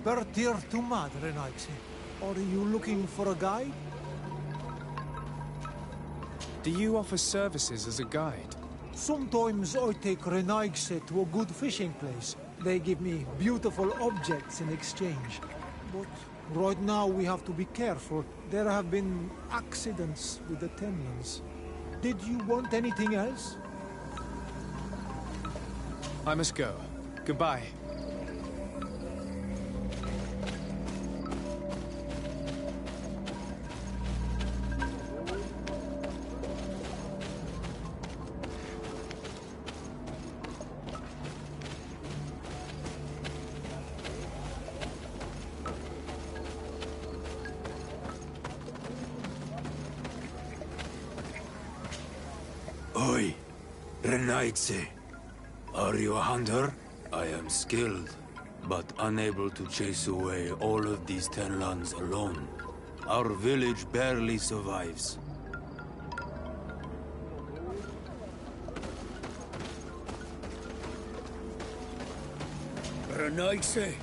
Bertir to Madre Nike. Are you looking for a guide? Do you offer services as a guide? Sometimes I take Renaigse to a good fishing place. They give me beautiful objects in exchange. But right now we have to be careful. There have been accidents with the Tenlans. Did you want anything else? I must go. Goodbye. Oi, Renaitse. Are you a hunter? I am skilled, but unable to chase away all of these Tenlans alone. Our village barely survives. Renaitse.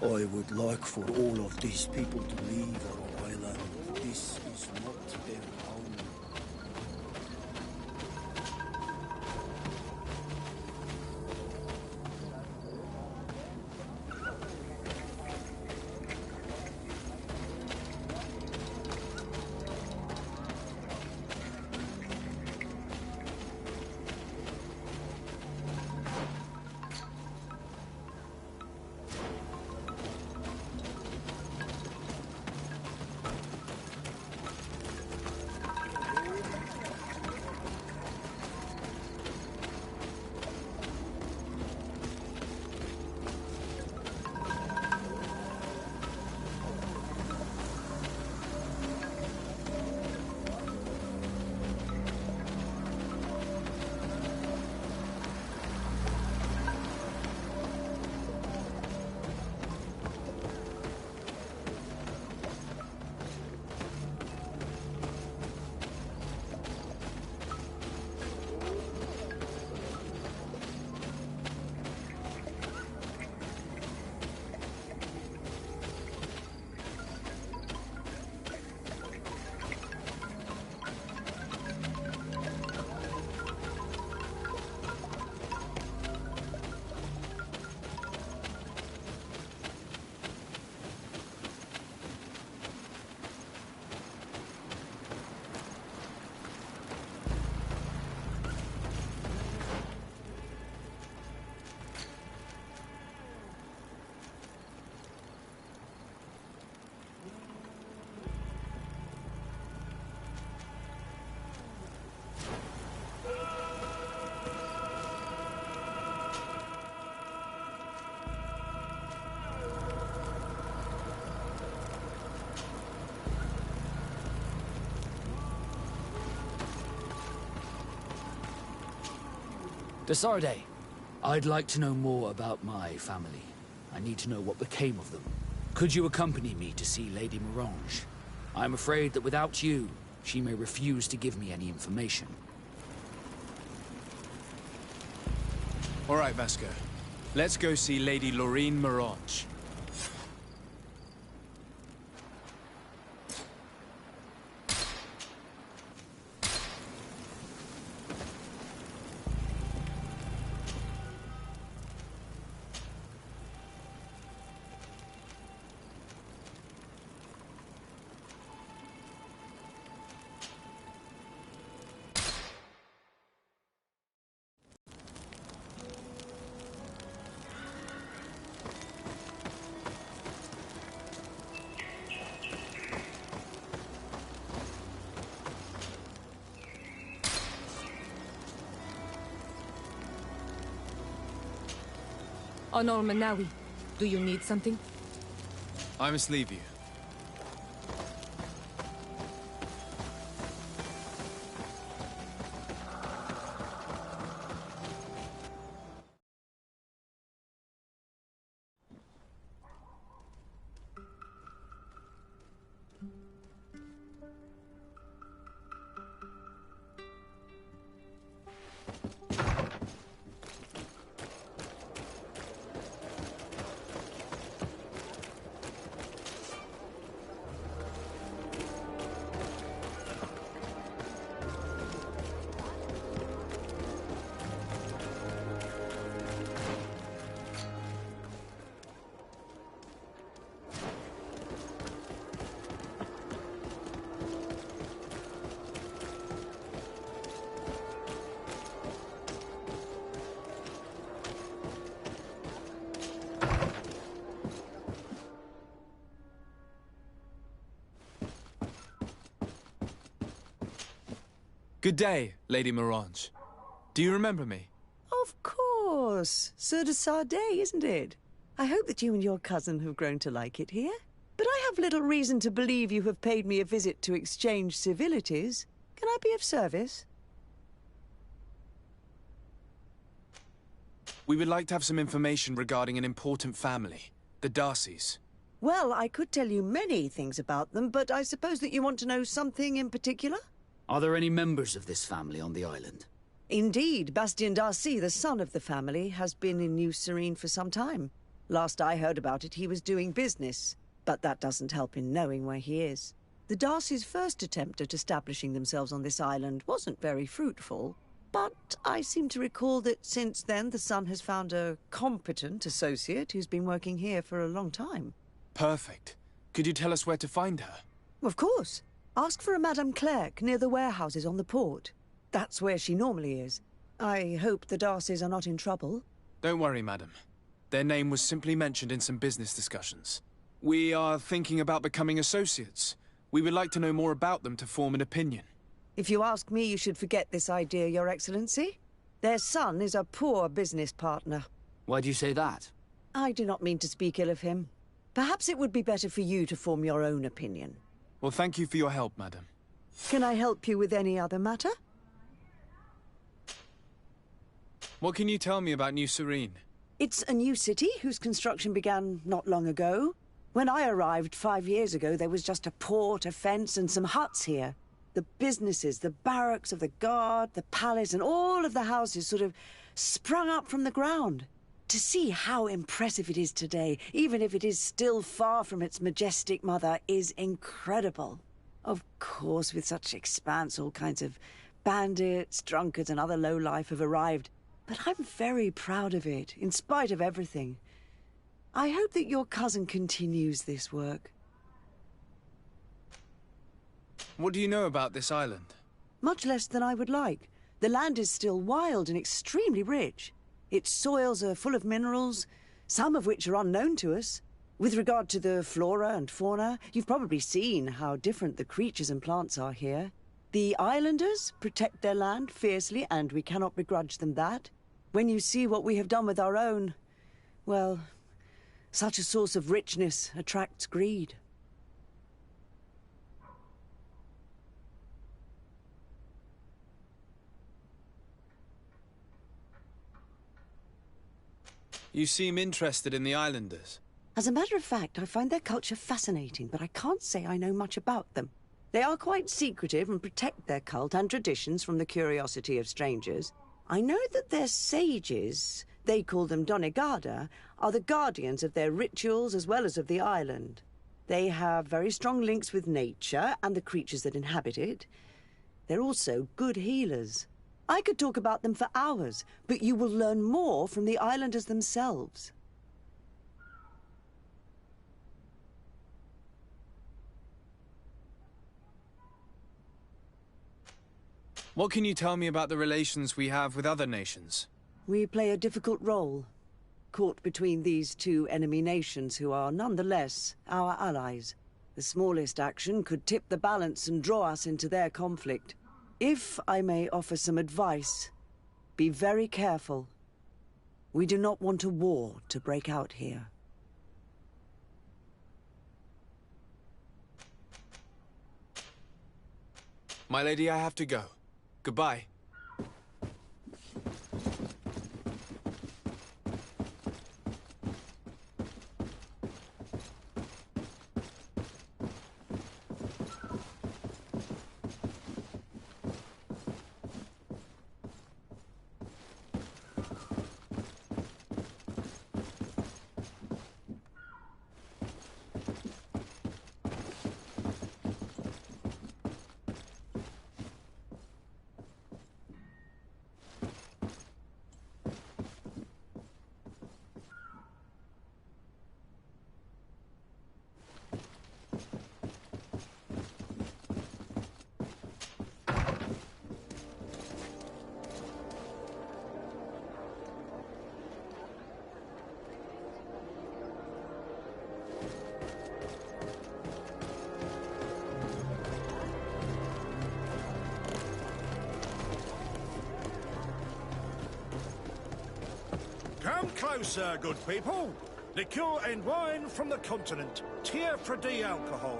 I would like for all of these people to leave our island. This is not their home. Desarde, I'd like to know more about my family. I need to know what became of them. Could you accompany me to see Lady Morange? I'm afraid that without you, she may refuse to give me any information. All right, Vasco. Let's go see Lady Lorene Morange. Honor Manawi, do you need something? I must leave you. Good day, Lady Morange. Do you remember me? Of course. Sir de Sardet, isn't it? I hope that you and your cousin have grown to like it here. But I have little reason to believe you have paid me a visit to exchange civilities. Can I be of service? We would like to have some information regarding an important family, the Darcys. Well, I could tell you many things about them, but I suppose that you want to know something in particular? Are there any members of this family on the island? Indeed, Bastien Darcy, the son of the family, has been in New Serene for some time. Last I heard about it, he was doing business, but that doesn't help in knowing where he is. The Darcys' first attempt at establishing themselves on this island wasn't very fruitful, but I seem to recall that since then the son has found a competent associate who's been working here for a long time. Perfect. Could you tell us where to find her? Of course. Ask for a Madame Clerc near the warehouses on the port. That's where she normally is. I hope the Darcys are not in trouble. Don't worry, madam. Their name was simply mentioned in some business discussions. We are thinking about becoming associates. We would like to know more about them to form an opinion. If you ask me, you should forget this idea, Your Excellency. Their son is a poor business partner. Why do you say that? I do not mean to speak ill of him. Perhaps it would be better for you to form your own opinion. Well, thank you for your help, madam. Can I help you with any other matter? What can you tell me about New Serene? It's a new city whose construction began not long ago. When I arrived 5 years ago, there was just a port, a fence, and some huts here. The businesses, the barracks of the guard, the palace, and all of the houses sort of sprung up from the ground. To see how impressive it is today, even if it is still far from its majestic mother, is incredible. Of course, with such expanse, all kinds of bandits, drunkards, and other lowlife have arrived. But I'm very proud of it, in spite of everything. I hope that your cousin continues this work. What do you know about this island? Much less than I would like. The land is still wild and extremely rich. Its soils are full of minerals, some of which are unknown to us. With regard to the flora and fauna, you've probably seen how different the creatures and plants are here. The islanders protect their land fiercely, and we cannot begrudge them that. When you see what we have done with our own, well, such a source of richness attracts greed. You seem interested in the islanders. As a matter of fact, I find their culture fascinating, but I can't say I know much about them. They are quite secretive and protect their cult and traditions from the curiosity of strangers. I know that their sages, they call them Donegada, are the guardians of their rituals as well as of the island. They have very strong links with nature and the creatures that inhabit it. They're also good healers. I could talk about them for hours, but you will learn more from the islanders themselves. What can you tell me about the relations we have with other nations? We play a difficult role, caught between these two enemy nations who are nonetheless our allies. The smallest action could tip the balance and draw us into their conflict. If I may offer some advice, be very careful. We do not want a war to break out here. My lady, I have to go. Goodbye. closer, good people. Liqueur and wine from the continent. Tier for D alcohol.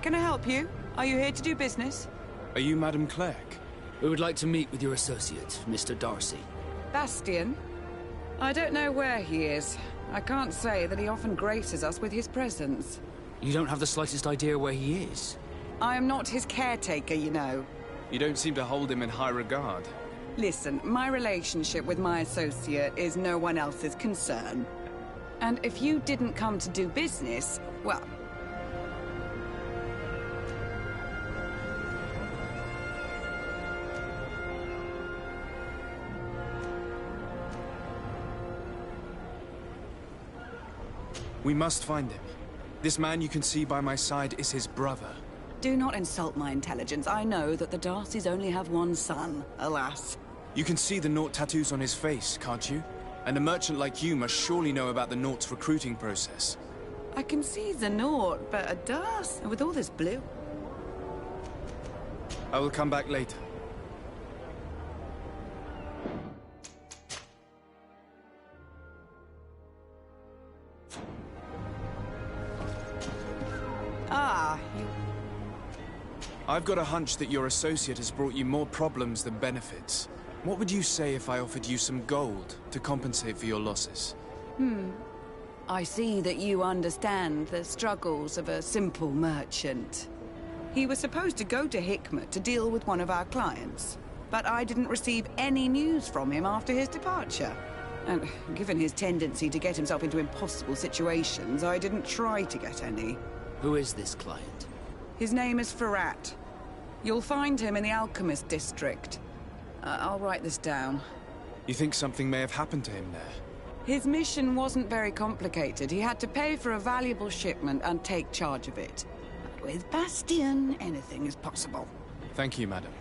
Can I help you? Are you here to do business? Are you Madam Clerk? We would like to meet with your associate, Mr. Darcy. Bastian? I don't know where he is. I can't say that he often graces us with his presence. You don't have the slightest idea where he is? I am not his caretaker, you know. You don't seem to hold him in high regard. Listen, my relationship with my associate is no one else's concern. And if you didn't come to do business, well... We must find him. This man you can see by my side is his brother. Do not insult my intelligence. I know that the Darcys only have one son, alas. You can see the Naught tattoos on his face, can't you? And a merchant like you must surely know about the Naught's recruiting process. I can see the Naught, but a Darcy with all this blue... I will come back later. Ah, you... I've got a hunch that your associate has brought you more problems than benefits. What would you say if I offered you some gold to compensate for your losses? I see that you understand the struggles of a simple merchant. He was supposed to go to Hikmet to deal with one of our clients, but I didn't receive any news from him after his departure. And given his tendency to get himself into impossible situations, I didn't try to get any. Who is this client? His name is Ferrat. You'll find him in the Alchemist District. I'll write this down. You think something may have happened to him there? His mission wasn't very complicated. He had to pay for a valuable shipment and take charge of it. But with Bastian, anything is possible. Thank you, madam.